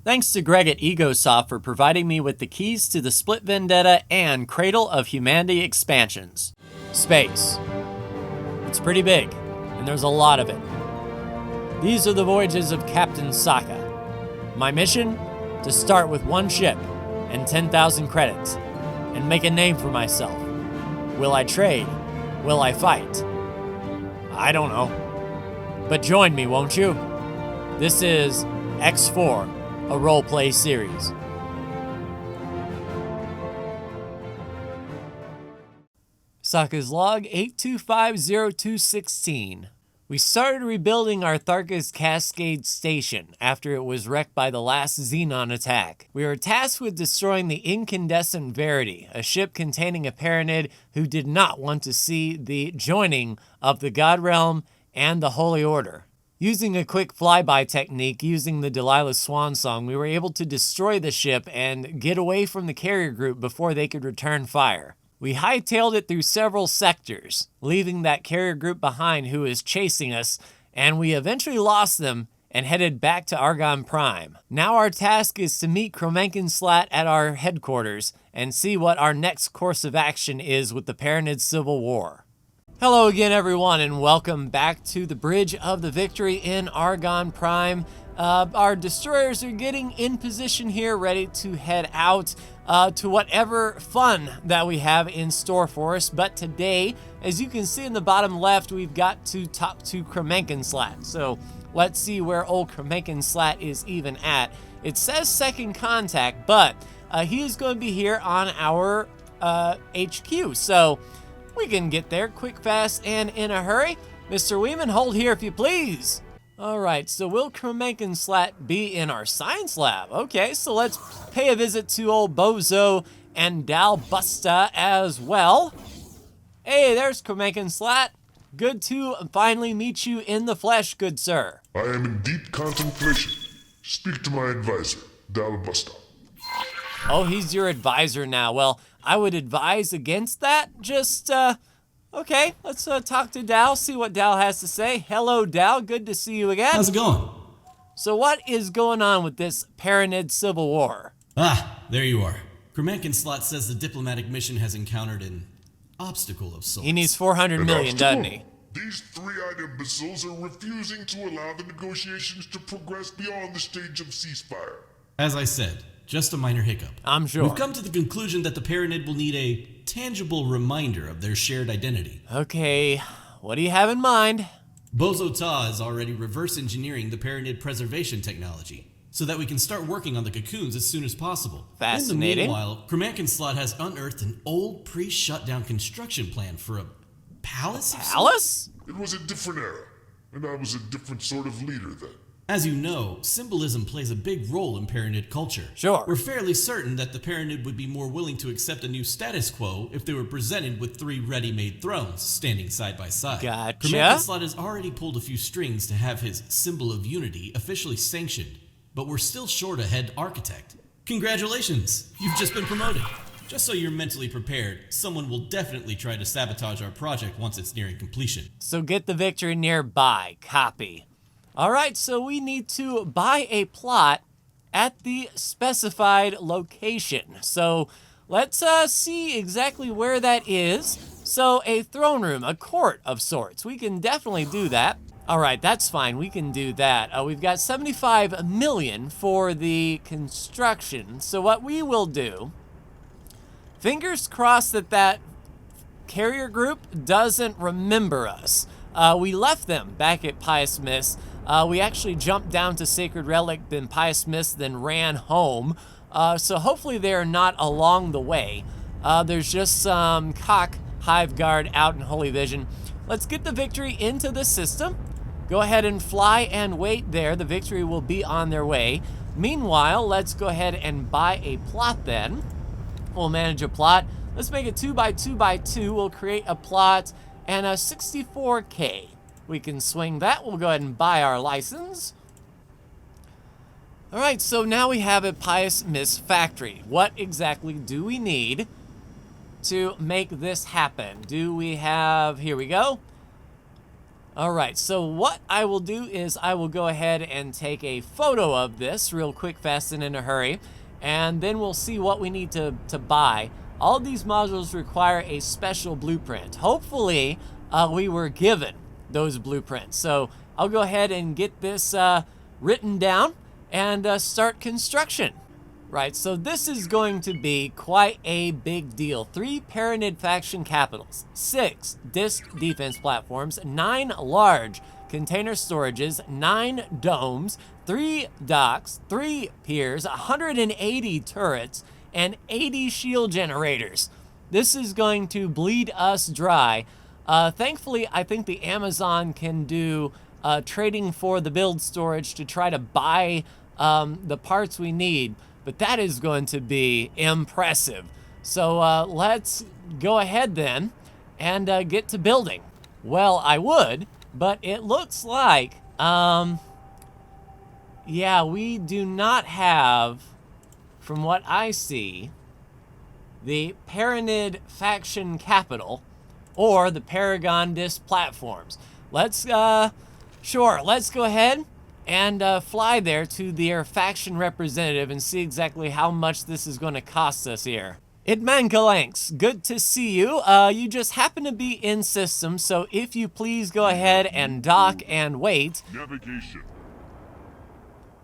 Thanks to Greg at Egosoft for providing me with the keys to the Split Vendetta and Cradle of Humanity expansions. Space. It's pretty big, and there's a lot of it. These are the voyages of Captain Sokka. My mission? To start with one ship and 10,000 credits, and make a name for myself. Will I trade? Will I fight? I don't know. But join me, won't you? This is X4, a roleplay series. Sokka's log 8250216. We started rebuilding our Tharka's Cascade Station after it was wrecked by the last Xenon attack. We were tasked with destroying the Incandescent Verity, a ship containing a Paranid who did not want to see the joining of the God Realm and the Holy Order. Using a quick flyby technique using the Delilah Swan Song, we were able to destroy the ship and get away from the carrier group before they could return fire. We hightailed it through several sectors, leaving that carrier group behind who is chasing us, and we eventually lost them and headed back to Argon Prime. Now our task is to meet Kromenkin Slat at our headquarters and see what our next course of action is with the Paranid Civil War. Hello again, everyone, and welcome back to the Bridge of the Victory in Argon Prime. Our destroyers are getting in position here, ready to head out to whatever fun that we have in store for us. But today, as you can see in the bottom left, we've got to talk to Kromenkin Slat. So let's see where old Kromenkin Slat is even at. It says second contact, but he is going to be here on our HQ. So we can get there quick, fast, and in a hurry. Mr. Weeman, hold here if you please. All right, so will Kromenkin Slat be in our science lab? Okay, so let's pay a visit to old Bozo and Dalbusta as well. Hey, there's Kromenkin Slat. Good to finally meet you in the flesh, good sir. I am in deep contemplation. Speak to my advisor, Dalbusta. Oh, he's your advisor now. Well, I would advise against that. Just, okay, let's talk to Dal, see what Dal has to say. Hello, Dal. Good to see you again. How's it going? So what is going on with this Paranid Civil War? Ah, there you are. Kromenkin Slat says the diplomatic mission has encountered an obstacle of sorts. He needs 400 million, doesn't he? These three-eyed imbeciles are refusing to allow the negotiations to progress beyond the stage of ceasefire. As I said, just a minor hiccup. I'm sure. We've come to the conclusion that the Paranid will need a tangible reminder of their shared identity. Okay, what do you have in mind? Bozo Ta is already reverse engineering the Paranid preservation technology, so that we can start working on the cocoons as soon as possible. Fascinating. In the meanwhile, Kromenkin Slat has unearthed an old pre-shutdown construction plan for a palace? Palace? It was a different era, and I was a different sort of leader then. As you know, symbolism plays a big role in Paranid culture. Sure. We're fairly certain that the Paranid would be more willing to accept a new status quo if they were presented with three ready-made thrones standing side by side. Gotcha. Kromenkin Slat has already pulled a few strings to have his symbol of unity officially sanctioned, but we're still short a head architect. Congratulations, you've just been promoted. Just so you're mentally prepared, someone will definitely try to sabotage our project once it's nearing completion. So get the victory nearby. Copy. All right, so we need to buy a plot at the specified location. So let's see exactly where that is. So a throne room, a court of sorts. We can definitely do that. All right, that's fine. We can do that. We've got 75 million for the construction. So what we will do, fingers crossed that that carrier group doesn't remember us. We left them back at Pious Mist. We actually jumped down to Sacred Relic, then Pious Mist, then ran home. So hopefully they're not along the way. There's just some cock hive guard out in Holy Vision. Let's get the victory into the system. Go ahead and fly and wait there. The victory will be on their way. Meanwhile, let's go ahead and buy a plot then. We'll manage a plot. Let's make it 2x2x2. We'll create a plot and a 64K. We can swing that. We'll go ahead and buy our license. All right, so now we have a Pious Mist factory. What exactly do we need to make this happen? Do we have, here we go. All right, so what I will do is I will go ahead and take a photo of this real quick, fast, and in a hurry, and then we'll see what we need to buy. All of these modules require a special blueprint. Hopefully, we were given those blueprints. So I'll go ahead and get this written down and start construction. Right, so this is going to be quite a big deal. 3 Paranid faction capitals, 6 disk defense platforms, 9 large container storages, 9 domes, 3 docks, 3 piers, 180 turrets, and 80 shield generators. This is going to bleed us dry. Thankfully, I think the Amazon can do trading for the build storage to try to buy the parts we need. But that is going to be impressive. So let's go ahead then and get to building. Well, I would, but it looks like, yeah, we do not have, from what I see, the Paranid faction capital or the Paragon disk platforms. Let's, sure, let's go ahead and fly there to their faction representative and see exactly how much this is going to cost us here. Idmankalanks, good to see you. You just happen to be in system, so if you please go ahead and dock and wait. Navigation.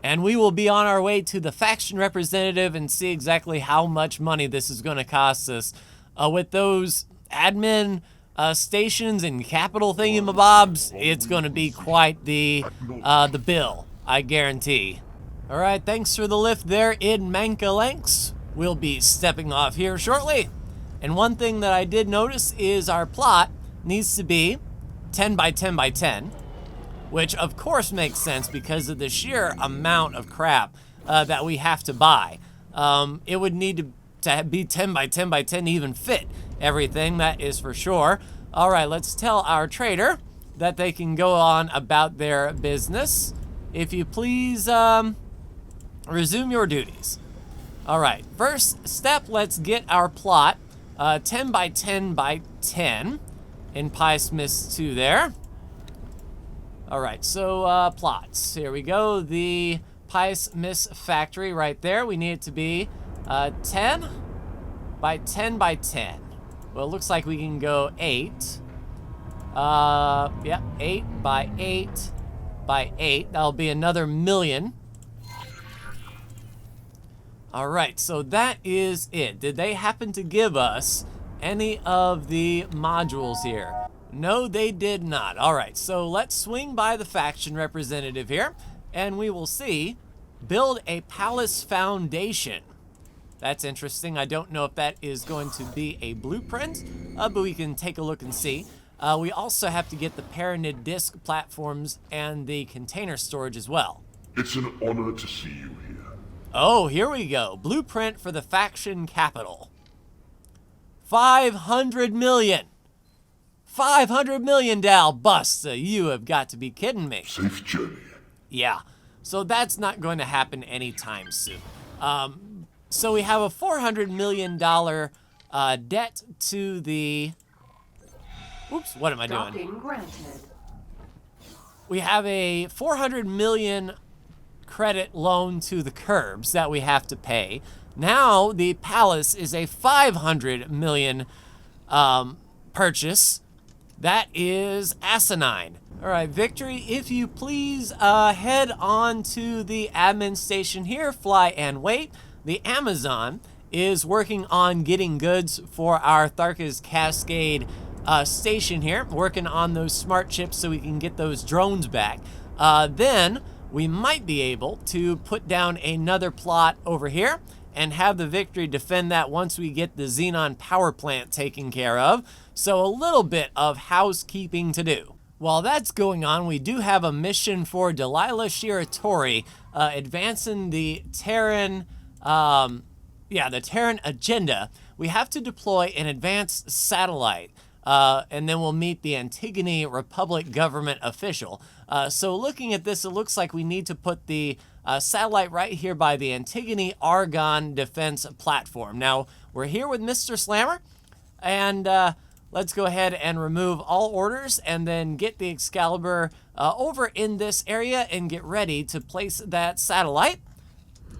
And we will be on our way to the faction representative and see exactly how much money this is going to cost us. With those admin stations and capital thingamabobs, it's going to be quite the bill, I guarantee. All right, thanks for the lift there, Idmankalanks. We'll be stepping off here shortly. And one thing that I did notice is our plot needs to be 10 by 10 by 10, which of course makes sense because of the sheer amount of crap that we have to buy. It would need to be 10 by 10 by 10 to even fit everything, that is for sure. All right, let's tell our trader that they can go on about their business. If you please resume your duties. All right, first step, let's get our plot 10 by 10 by 10 in Pi Smiths 2 there. All right, so plots, here we go. The Pi Smiths factory right there, we need it to be 10 by 10 by 10. Well, it looks like we can go 8. Yeah, 8 by 8 by 8. That'll be another million. All right, so that is it. Did they happen to give us any of the modules here? No, they did not. All right, so let's swing by the faction representative here, and we will see build a palace foundation. That's interesting. I don't know if that is going to be a blueprint, but we can take a look and see. We also have to get the Paranid disk platforms and the container storage as well. It's an honor to see you here. Oh, here we go. Blueprint for the faction capital. 500 million. 500 million, Dal Busta. You have got to be kidding me. Safe journey. Yeah, so that's not going to happen anytime soon. So we have a $400 million debt to the... Oops, what am I doing? Docking granted. We have a 400 million credit loan to the Curbs that we have to pay. Now the palace is a 500 million purchase. That is asinine. All right, Victory, if you please head on to the admin station here, fly and wait. The Amazon is working on getting goods for our Tharka's Cascade station here, working on those smart chips so we can get those drones back. Then we might be able to put down another plot over here and have the Victory defend that once we get the Xenon power plant taken care of. So a little bit of housekeeping to do. While that's going on, we do have a mission for Delilah Shiratori, advancing the Terran, the Terran agenda. We have to deploy an advanced satellite, and then we'll meet the Antigone Republic government official. So looking at this, it looks like we need to put the satellite right here by the Antigone Argon defense platform. Now, we're here with Mr. Slammer, and let's go ahead and remove all orders and then get the Excalibur over in this area and get ready to place that satellite.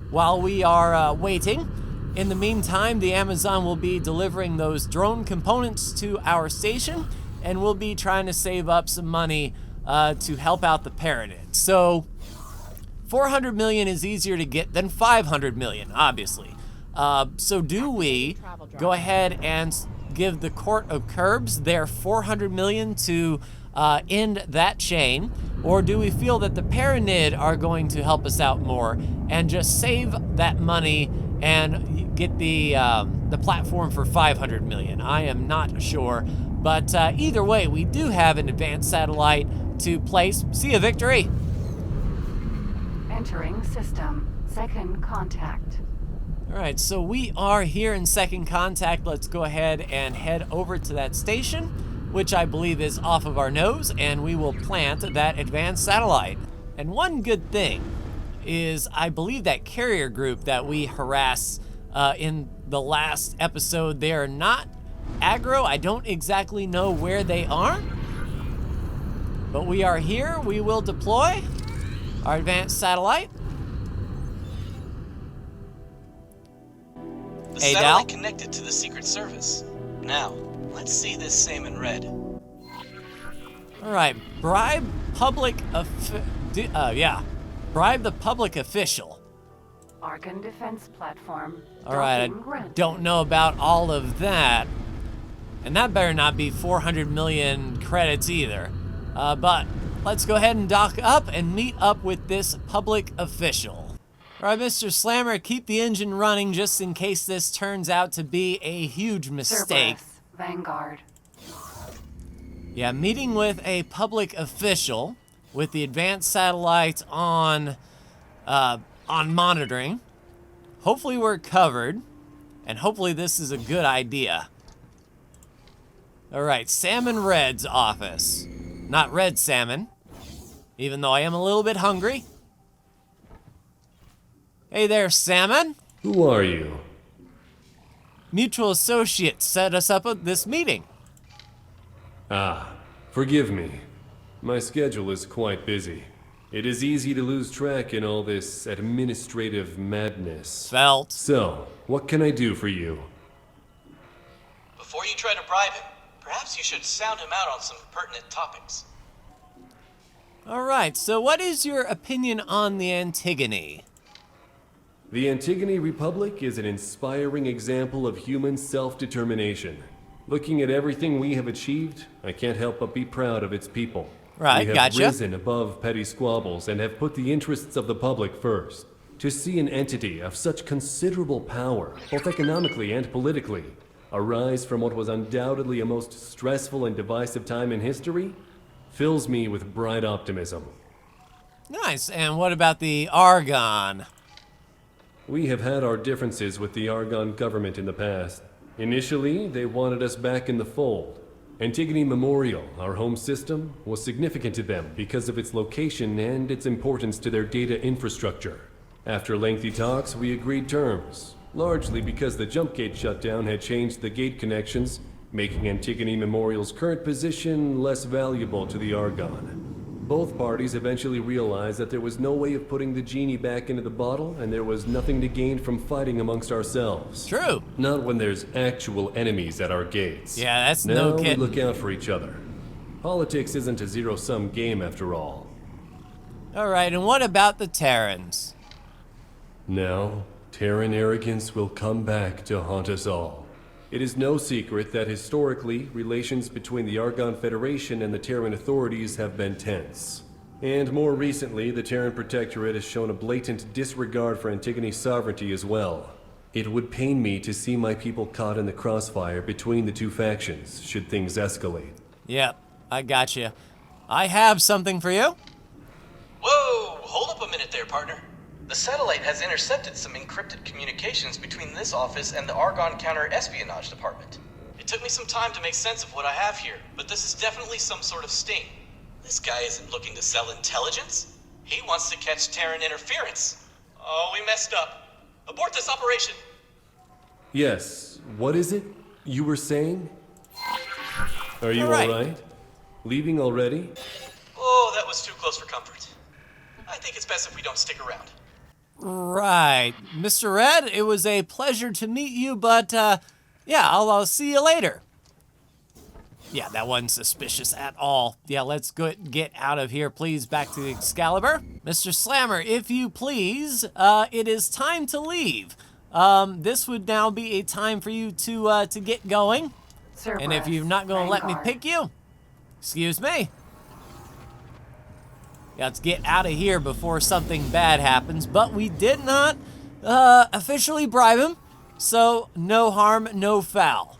While we are waiting, in the meantime, the Amazon will be delivering those drone components to our station, and we'll be trying to save up some money to help out the Paranid. So 400 million is easier to get than 500 million, obviously. So do we go ahead and give the Court of Curbs their 400 million to end that chain, or do we feel that the Paranid are going to help us out more and just save that money and get the platform for 500 million? I am not sure, but either way, we do have an advanced satellite to place. See ya, Victory. Entering system. Second contact. All right, so we are here in second contact. Let's go ahead and head over to that station, which I believe is off of our nose, and we will plant that advanced satellite. And one good thing is I believe that carrier group that we harass in the last episode, they are not aggro. I don't exactly know where they are, but we are here. We will deploy our advanced satellite. The Hey, satellite Dal? connected to the Secret Service. Now, let's see this same in red. All right, bribe public bribe the public official. Argon defense platform. All right, I Docking granted. don't know about all of that, and that better not be 400 million credits either. But let's go ahead and dock up and meet up with this public official. All right, Mr. Slammer, keep the engine running just in case this turns out to be a huge mistake. Cerberus, Vanguard. Yeah, meeting with a public official with the advanced satellite on monitoring. Hopefully we're covered, and hopefully this is a good idea. All right, Salmon Red's office. Not Red Salmon, even though I am a little bit hungry. Hey there, Salmon. Who are you? Mutual associates set us up at this meeting. Ah, forgive me. My schedule is quite busy. It is easy to lose track in all this administrative madness. Felt. So, what can I do for you? Before you try to bribe him, perhaps you should sound him out on some pertinent topics. All right, so what is your opinion on the Antigone? The Antigone Republic is an inspiring example of human self-determination. Looking at everything we have achieved, I can't help but be proud of its people. Right, we have gotcha. risen above petty squabbles and have put the interests of the public first. To see an entity of such considerable power, both economically and politically, arise from what was undoubtedly a most stressful and divisive time in history, fills me with bright optimism. Nice, and what about the Argon? We have had our differences with the Argon government in the past. Initially, they wanted us back in the fold. Antigone Memorial, our home system, was significant to them because of its location and its importance to their data infrastructure. After lengthy talks, we agreed terms, largely because the jump gate shutdown had changed the gate connections, making Antigone Memorial's current position less valuable to the Argon. Both parties eventually realized that there was no way of putting the genie back into the bottle, and there was nothing to gain from fighting amongst ourselves. True. Not when there's actual enemies at our gates. Yeah, that's Now no we kidding. look out for each other. Politics isn't a zero-sum game after all. All right, and what about the Terrans? Now, Terran arrogance will come back to haunt us all. It is no secret that historically, relations between the Argon Federation and the Terran authorities have been tense. And more recently, the Terran Protectorate has shown a blatant disregard for Antigone's sovereignty as well. It would pain me to see my people caught in the crossfire between the two factions, should things escalate. Yep, I gotcha. I have something for you. Whoa! Hold up a minute there, partner. The satellite has intercepted some encrypted communications between this office and the Argon Counter-Espionage Department. It took me some time to make sense of what I have here, but this is definitely some sort of sting. This guy isn't looking to sell intelligence. He wants to catch Terran interference. Oh, we messed up. Abort this operation. Yes, what is it you were saying? Are you All right. alright? Leaving already? Oh, that was too close for comfort. I think it's best if we don't stick around. Right. Mr. Red, it was a pleasure to meet you, but yeah, I'll see you later. Yeah, that wasn't suspicious at all. Yeah, let's get out of here, please. Back to the Excalibur. Mr. Slammer, if you please, it is time to leave. This would now be a time for you to get going. And if you're not going to let me pick you, excuse me. Yeah, let's get out of here before something bad happens. But we did not officially bribe him, so no harm, no foul.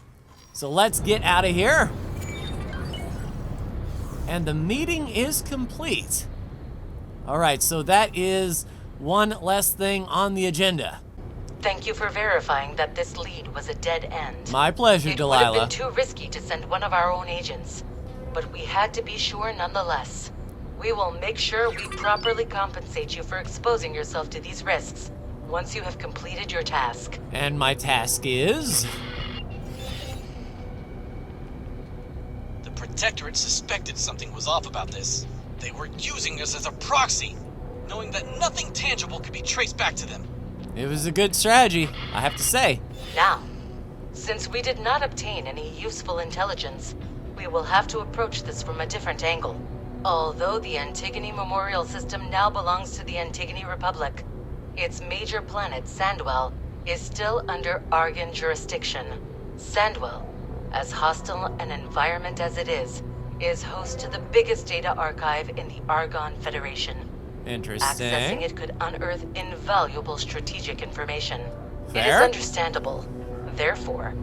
So let's get out of here. And the meeting is complete. All right, so that is one less thing on the agenda. Thank you for verifying that this lead was a dead end. My pleasure, It would have Delilah. been too risky to send one of our own agents, but we had to be sure nonetheless. We will make sure we properly compensate you for exposing yourself to these risks once you have completed your task. And my task is... The Protectorate suspected something was off about this. They were using us as a proxy, knowing that nothing tangible could be traced back to them. It was a good strategy, I have to say. Now, since we did not obtain any useful intelligence, we will have to approach this from a different angle. Although the Antigone Memorial System now belongs to the Antigone Republic, its major planet, Sandwell, is still under Argon jurisdiction. Sandwell, as hostile an environment as it is host to the biggest data archive in the Argon Federation. Interesting. Accessing it could unearth invaluable strategic information. It is Fair. understandable, therefore,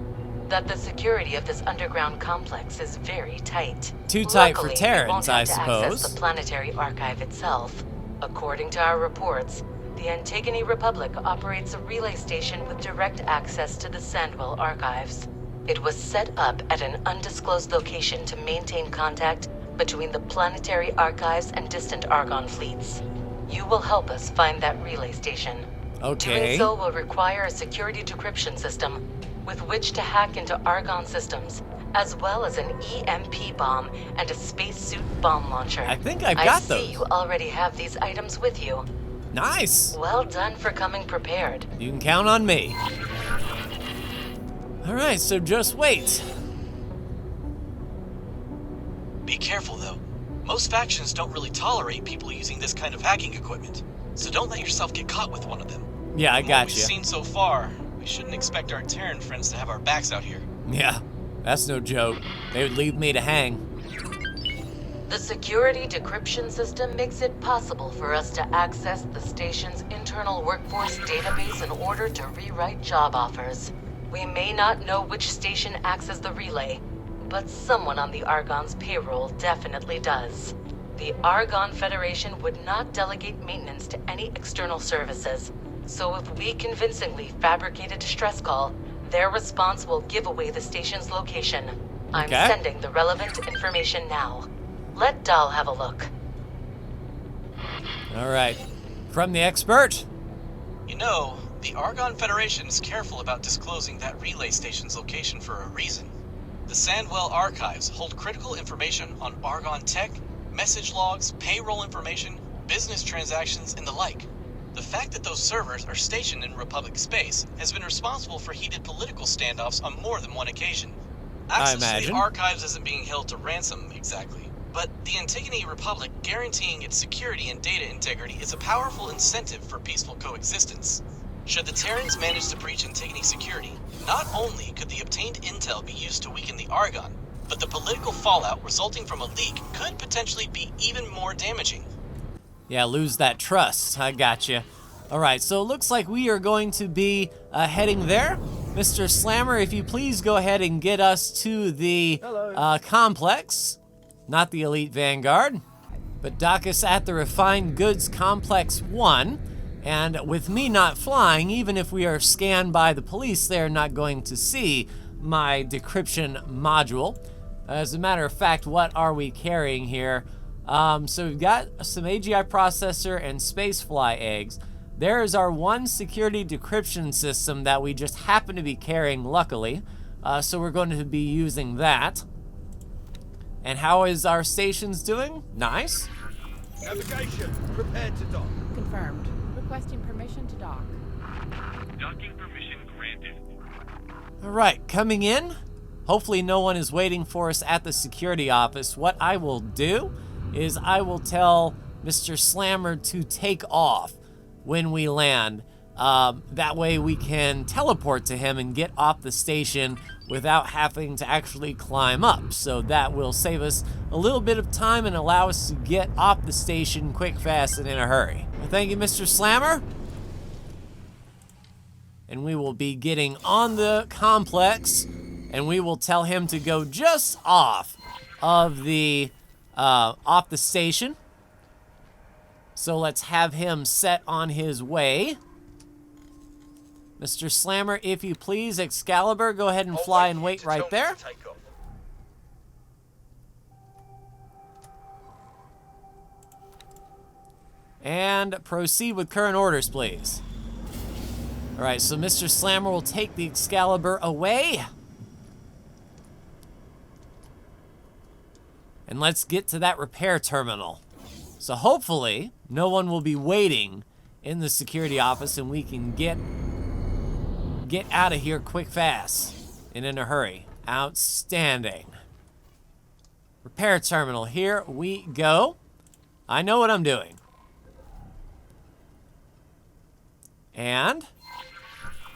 that the security of this underground complex is very tight. Too tight for Luckily, we Terrans, won't I have to access suppose. the planetary archive itself. According to our reports, the Antigone Republic operates a relay station with direct access to the Sandwell archives. It was set up at an undisclosed location to maintain contact between the planetary archives and distant Argon fleets. You will help us find that relay station. Okay. Doing so will require a security decryption system with which to hack into Argon systems, as well as an EMP bomb and a spacesuit bomb launcher. I think I've got I see those. you already have these items with you. Nice. Well done for coming prepared. You can count on me. All right, so just wait. Be careful, though. Most factions don't really tolerate people using this kind of hacking equipment, so don't let yourself get caught with one of them. Yeah, I From got what you. we've seen so far, we shouldn't expect our Terran friends to have our backs out here. Yeah, that's no joke. They would leave me to hang. The security decryption system makes it possible for us to access the station's internal workforce database in order to rewrite job offers. We may not know which station acts as the relay, but someone on the Argon's payroll definitely does. The Argon Federation would not delegate maintenance to any external services, so if we convincingly fabricate a distress call, their response will give away the station's location. I'm Okay. sending the relevant information now. Let Dahl have a look. All right, from the expert. You know, the Argon Federation's careful about disclosing that relay station's location for a reason. The Sandwell archives hold critical information on Argon tech, message logs, payroll information, business transactions, and the like. The fact that those servers are stationed in Republic space has been responsible for heated political standoffs on more than one occasion. Access to imagine. the archives isn't being held to ransom exactly, but the Antigone Republic guaranteeing its security and data integrity is a powerful incentive for peaceful coexistence. Should the Terrans manage to breach Antigone security, not only could the obtained intel be used to weaken the Argon, but the political fallout resulting from a leak could potentially be even more damaging. Yeah, lose that trust. I got you. All right, so it looks like we are going to be heading there. Mr. Slammer, if you please go ahead and get us to the complex. Not the Elite Vanguard, but dock us at the Refined Goods Complex 1. And with me not flying, even if we are scanned by the police, they're not going to see my decryption module. As a matter of fact, what are we carrying here? So we've got some AGI processor and spacefly eggs. There is our one security decryption system that we just happen to be carrying, luckily. So we're going to be using that. And how is our stations doing? Nice. Navigation, prepared to dock. Confirmed. Requesting permission to dock. Docking permission granted. All right, coming in. Hopefully no one is waiting for us at the security office. What I will do is I will tell Mr. Slammer to take off when we land. That way we can teleport to him and get off the station without having to actually climb up. So that will save us a little bit of time and allow us to get off the station quick, fast, and in a hurry. Well, thank you, Mr. Slammer. And we will be getting on the complex, and we will tell him to go just off of the station. So let's have him set on his way. Mr. Slammer, if you please, Excalibur, go ahead and fly and wait right there. And proceed with current orders, please. All right, so Mr. Slammer will take the Excalibur away. And let's get to that repair terminal. So hopefully, no one will be waiting in the security office and we can get out of here quick, fast, and in a hurry. Outstanding. Repair terminal, here we go. I know what I'm doing. And,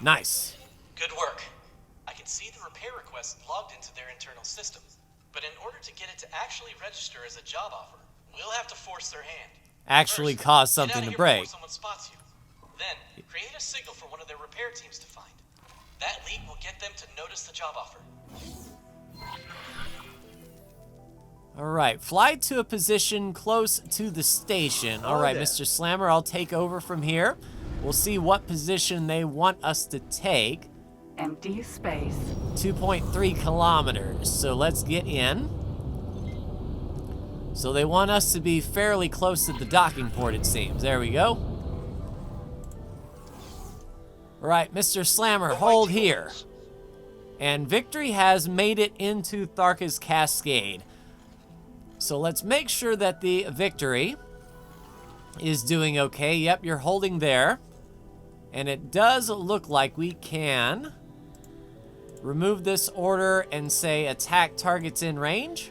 nice. Good work. I can see the repair request logged into their internal system. But in order to get it to actually register as a job offer, we'll have to force their hand. Actually First, cause get something out to of here break. before someone spots you. Then, create a signal for one of their repair teams to find. That lead will get them to notice the job offer. All right, fly to a position close to the station. All right, Mr. Slammer, I'll take over from here. We'll see what position they want us to take. Empty space. 2.3 kilometers. So let's get in. So they want us to be fairly close to the docking port, it seems. There we go. All right, Mr. Slammer, hold here. And Victory has made it into Tharka's Cascade. So let's make sure that the Victory is doing okay. Yep, you're holding there. And it does look like we can remove this order and say attack targets in range.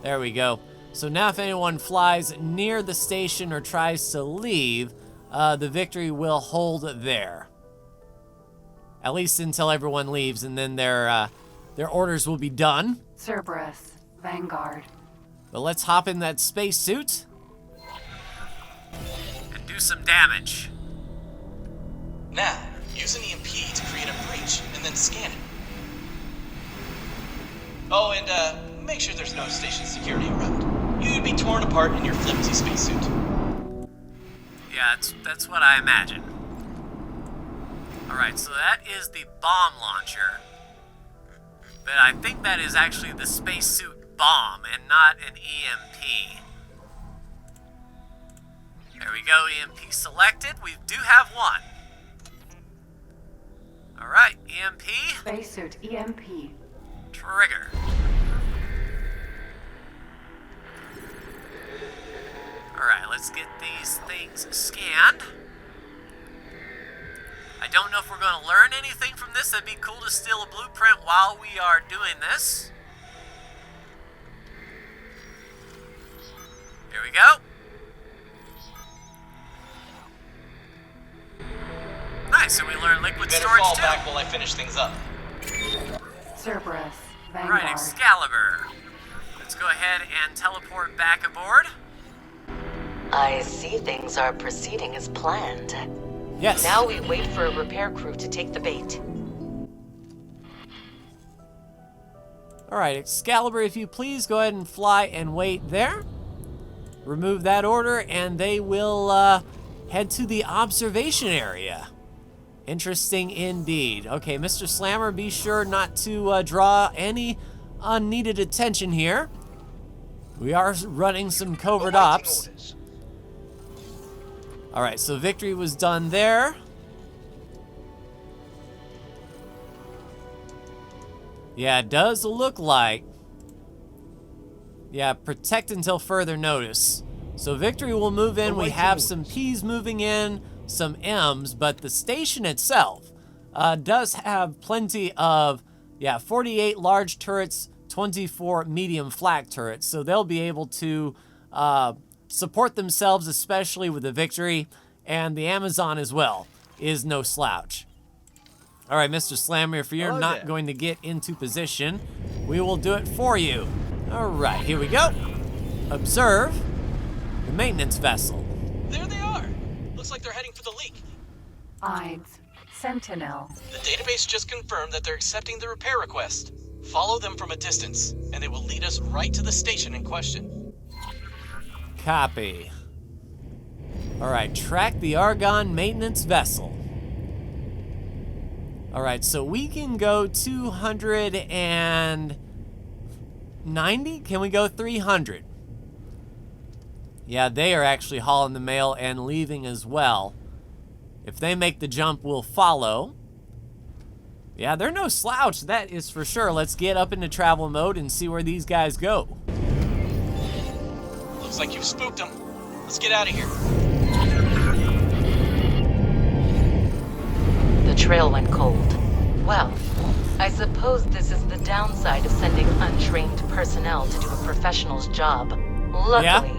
There we go. So now if anyone flies near the station or tries to leave, the Victory will hold there. At least until everyone leaves, and then their orders will be done. Cerberus. Vanguard. But let's hop in that spacesuit and do some damage. Now, use an EMP to create a breach and then scan it. Oh, and make sure there's no station security around. You'd be torn apart in your flimsy spacesuit. Yeah, that's what I imagine. Alright, so that is the bomb launcher. But I think that is actually the spacesuit bomb and not an EMP. There we go, EMP selected. We do have one. Alright, EMP. Spacesuit EMP. Trigger. Alright, let's get these things scanned. I don't know if we're going to learn anything from this. That'd be cool to steal a blueprint while we are doing this. Here we go. Nice, so we learned liquid Better storage fall too. back while I finish things up. Cerberus. Vanguard. Alright, Excalibur. Let's go ahead and teleport back aboard. I see things are proceeding as planned. Yes. Now we wait for a repair crew to take the bait. Alright, Excalibur, if you please go ahead and fly and wait there. Remove that order, and they will head to the observation area. Interesting indeed. Okay, Mr. Slammer, be sure not to draw any unneeded attention here. We are running some covert ops. Alright, so victory was done there. Yeah, it does look like Yeah, protect until further notice. So Victory will move in. We have some P's moving in, some M's, but the station itself does have plenty of, 48 large turrets, 24 medium flak turrets. So they'll be able to support themselves, especially with the Victory, and the Amazon as well is no slouch. All right, Mr. Slammer, if you're not going to get into position, we will do it for you. All right, here we go. Observe the maintenance vessel. There they are. Looks like they're heading for the leak. Ides, Sentinel. The database just confirmed that they're accepting the repair request. Follow them from a distance, and they will lead us right to the station in question. Copy. All right, track the Argon maintenance vessel. All right, so we can go 290. Can we go 300? Yeah, they are actually hauling the mail and leaving as well. If they make the jump, we'll follow. Yeah, they're no slouch, that is for sure. Let's get up into travel mode and see where these guys go. Looks like you've spooked them. Let's get out of here. The trail went cold. Well, I suppose this is the downside of sending untrained personnel to do a professional's job. Luckily,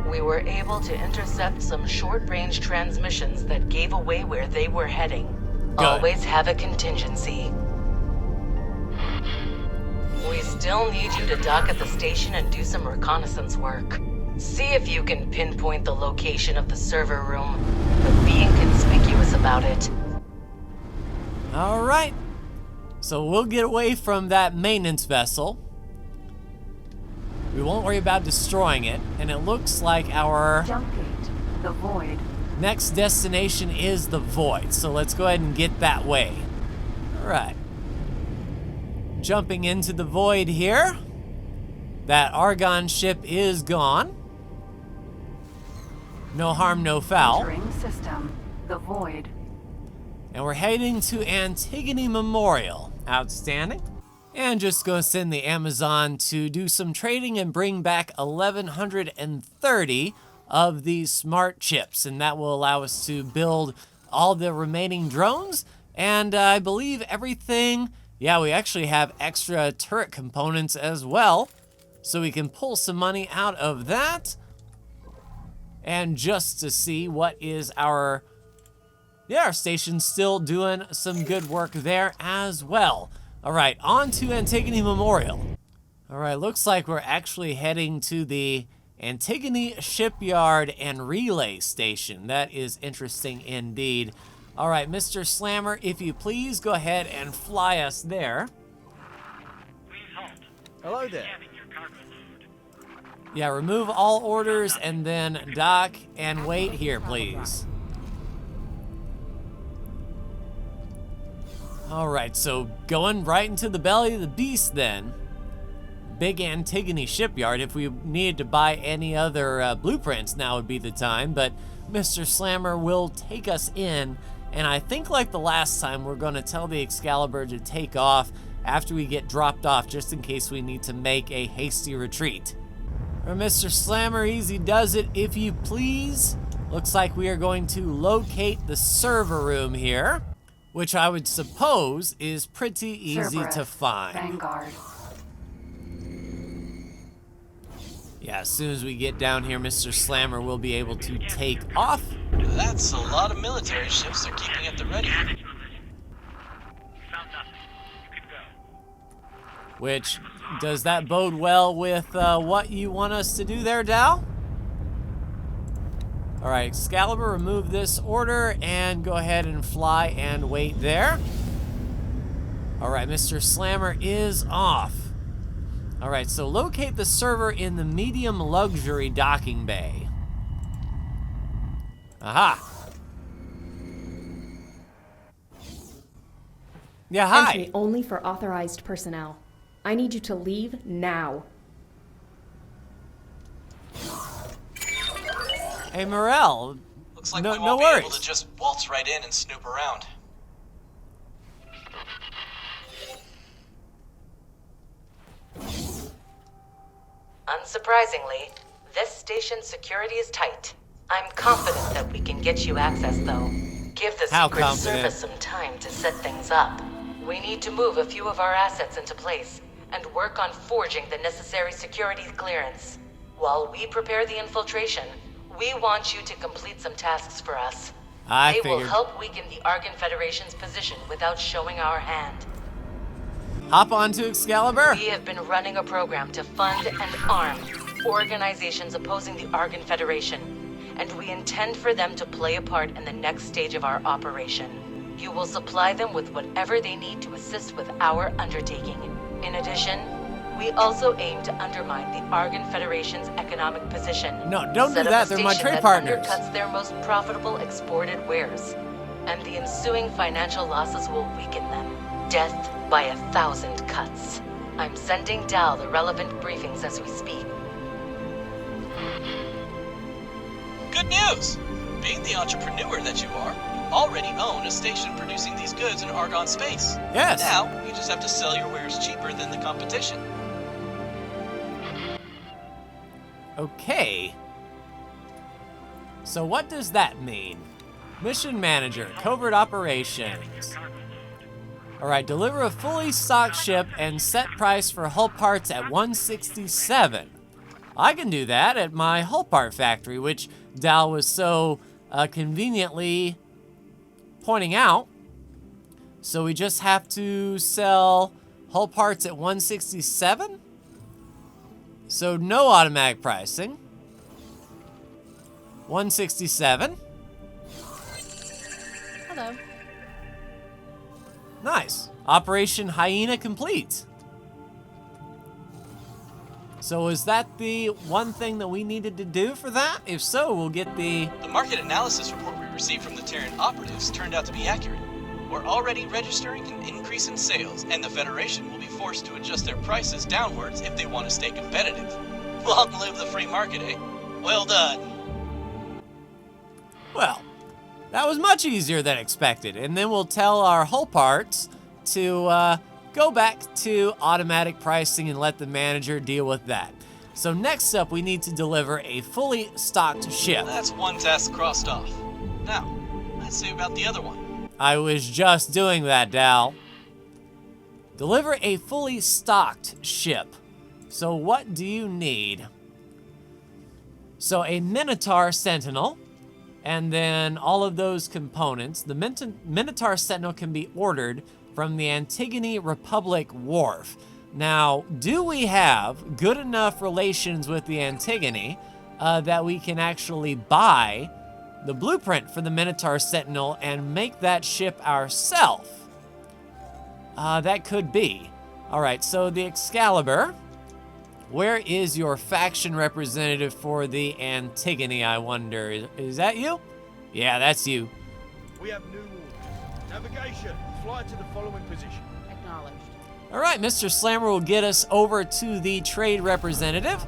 we were able to intercept some short-range transmissions that gave away where they were heading. Good. Always have a contingency. We still need you to dock at the station and do some reconnaissance work. See if you can pinpoint the location of the server room, but be inconspicuous about it. All right. So we'll get away from that maintenance vessel. We won't worry about destroying it, and it looks like our Jump gate, the Void. next destination is the Void. So let's go ahead and get that way. All right. Jumping into the Void here. That Argon ship is gone. No harm, no foul. Entering system, the Void. And we're heading to Antigone Memorial. Outstanding. And just gonna send the Amazon to do some trading and bring back 1,130 of these smart chips. And that will allow us to build all the remaining drones. And I believe everything, yeah, we actually have extra turret components as well. So we can pull some money out of that. And just to see what is our, our station's still doing some good work there as well. All right, on to Antigone Memorial. All right, looks like we're actually heading to the Antigone Shipyard and Relay Station. That is interesting indeed. All right, Mr. Slammer, if you please go ahead and fly us there. Please halt. Hello there. Scanning your cargo load. Yeah, remove all orders and then dock and wait here, please. All right, so going right into the belly of the beast then. Big Antigone Shipyard. If we needed to buy any other blueprints, now would be the time. But Mr. Slammer will take us in. And I think like the last time, we're going to tell the Excalibur to take off after we get dropped off, just in case we need to make a hasty retreat. Or Mr. Slammer, easy does it, if you please. Looks like we are going to locate the server room here, which I would suppose is pretty easy Cerberus, to find. Vanguard. Yeah, as soon as we get down here, Mr. Slammer will be able to take off. That's a lot of military ships they're keeping at the ready. Found nothing. You can go. Which, does that bode well with what you want us to do there, Dal? All right, Excalibur, remove this order and go ahead and fly and wait there. All right, Mr. Slammer is off. All right, so locate the server in the medium luxury docking bay. Aha. Yeah, hi. Entry only for authorized personnel. I need you to leave now. Hey, Morel. Looks like no we won't be worries. able to just waltz right in and snoop around. Unsurprisingly, this station's security is tight. I'm confident that we can get you access, though. Give the How Secret confident? Service some time to set things up. We need to move a few of our assets into place and work on forging the necessary security clearance. While we prepare the infiltration, we want you to complete some tasks for us. I They will figured. help weaken the Argon Federation's position without showing our hand. Hop onto Excalibur. We have been running a program to fund and arm organizations opposing the Argon Federation, and we intend for them to play a part in the next stage of our operation. You will supply them with whatever they need to assist with our undertaking. In addition, we also aim to undermine the Argon Federation's economic position. No, don't do Set up that. a They're my station trade that partners. undercuts their most profitable exported wares, and the ensuing financial losses will weaken them. Death by 1,000 cuts. I'm sending Dal the relevant briefings as we speak. Good news! Being the entrepreneur that you are, you already own a station producing these goods in Argon space. Yes. Now, you just have to sell your wares cheaper than the competition. Okay. So what does that mean? Mission Manager, Covert Operations. Alright, deliver a fully stocked ship and set price for hull parts at 167. I can do that at my hull part factory, which Dal was so conveniently pointing out. So we just have to sell hull parts at 167? So no automatic pricing. 167. Hello. Nice. Operation Hyena complete. So is that the one thing that we needed to do for that? If so, we'll get the... The market analysis report we received from the Terran operatives turned out to be accurate. We're already registering an increase in sales, and the Federation will be forced to adjust their prices downwards if they want to stay competitive. Long live the free market, eh? Well done. Well, that was much easier than expected. And then we'll tell our hull parts to go back to automatic pricing and let the manager deal with that. So next up, we need to deliver a fully stocked ship. That's one task crossed off. Now, let's see about the other one. I was just doing that, Dal. Deliver a fully stocked ship. So what do you need? So a Minotaur Sentinel, and then all of those components. The Minotaur Sentinel can be ordered from the Antigone Republic Wharf. Now, do we have good enough relations with the Antigone that we can actually buy the blueprint for the Minotaur Sentinel and make that ship ourselves? That could be. All right, so the Excalibur. Where is your faction representative for the Antigone, I wonder? Is that you? Yeah, that's you. We have new orders. Navigation. Fly to the following position. Acknowledged. All right, Mr. Slammer will get us over to the trade representative,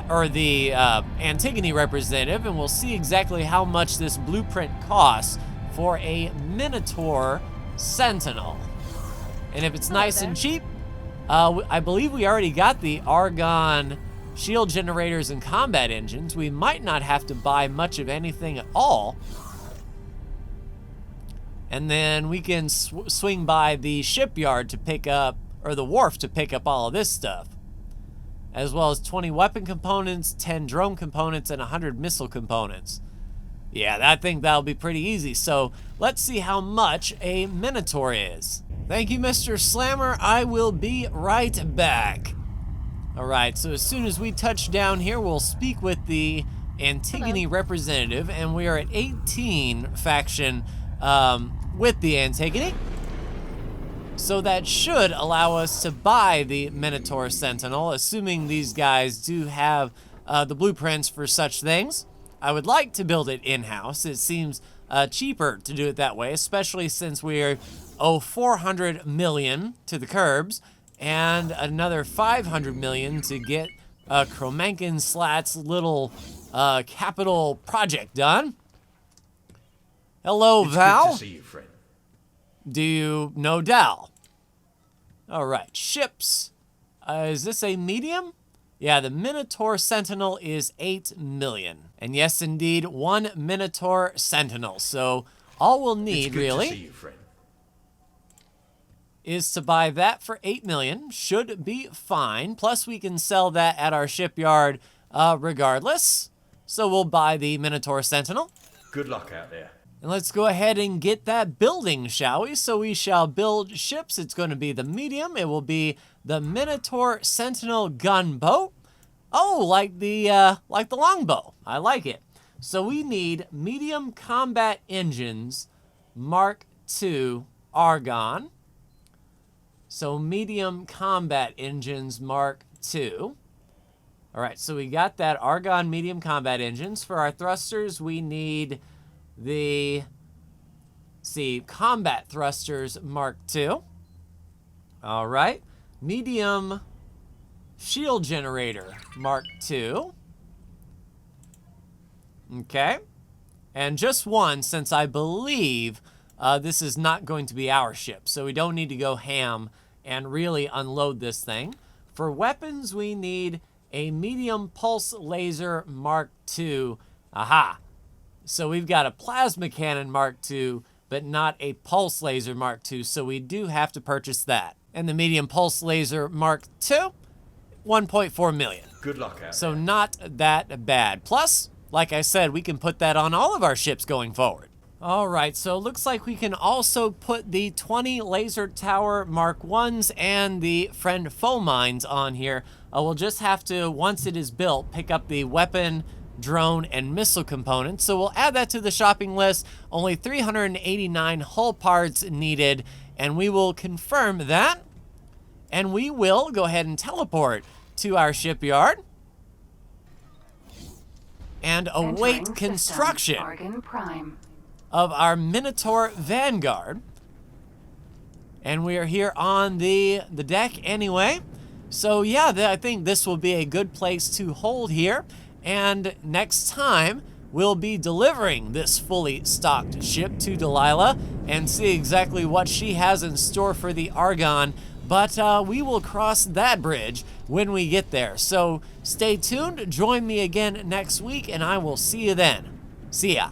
or the Antigone representative, and we'll see exactly how much this blueprint costs for a Minotaur Sentinel. And if it's nice and cheap, I believe we already got the Argon shield generators and combat engines. We might not have to buy much of anything at all. And then we can swing by the shipyard to pick up, or the wharf to pick up all of this stuff. As well as 20 weapon components, 10 drone components, and 100 missile components. Yeah, I think that'll be pretty easy. So let's see how much a Minotaur is. Thank you, Mr. Slammer. I will be right back. All right, so as soon as we touch down here, we'll speak with the Antigone representative, and we are at 18 faction with the Antigone. So that should allow us to buy the Minotaur Sentinel, assuming these guys do have the blueprints for such things. I would like to build it in-house. It seems cheaper to do it that way, especially since we owe 400 million to the Curbs and another 500 million to get Kromankin Slat's little capital project done. Hello, Val. Good to see you, friend. Do you know Dal? All right, ships. Is this a medium? Yeah, the Minotaur Sentinel is 8 million. And yes, indeed, 1 Minotaur Sentinel. So all we'll need, really, to see you, friend. is to buy that for 8 million. Should be fine. Plus, we can sell that at our shipyard regardless. So we'll buy the Minotaur Sentinel. Good luck out there. And let's go ahead and get that building, shall we? So we shall build ships. It's going to be the medium. It will be the Minotaur Sentinel gunboat. Oh, like the longbow. I like it. So we need medium combat engines, Mark II Argon. So medium combat engines, Mark II. All right, so we got that Argon medium combat engines. For our thrusters, we need the, combat thrusters Mark II. All right, medium shield generator Mark II. Okay, and just one, since I believe this is not going to be our ship, so we don't need to go ham and really unload this thing. For weapons, we need a medium pulse laser Mark II. Aha! So we've got a plasma cannon Mark II, but not a pulse laser Mark II, so we do have to purchase that. And the medium pulse laser Mark II, 1.4 million. Good luck out So there. not that bad. Plus, like I said, we can put that on all of our ships going forward. All right, so it looks like we can also put the 20 laser tower Mark 1s and the friend foe mines on here. We'll just have to, once it is built, pick up the weapon, drone, and missile components. So we'll add that to the shopping list. Only 389 hull parts needed, and we will confirm that. And we will go ahead and teleport to our shipyard and await Entering construction system, Argon Prime. of our Minotaur Vanguard. And we are here on the deck anyway. So yeah, I think this will be a good place to hold here. And next time, we'll be delivering this fully stocked ship to Delilah and see exactly what she has in store for the Argon. But we will cross that bridge when we get there. So stay tuned, join me again next week, and I will see you then. See ya.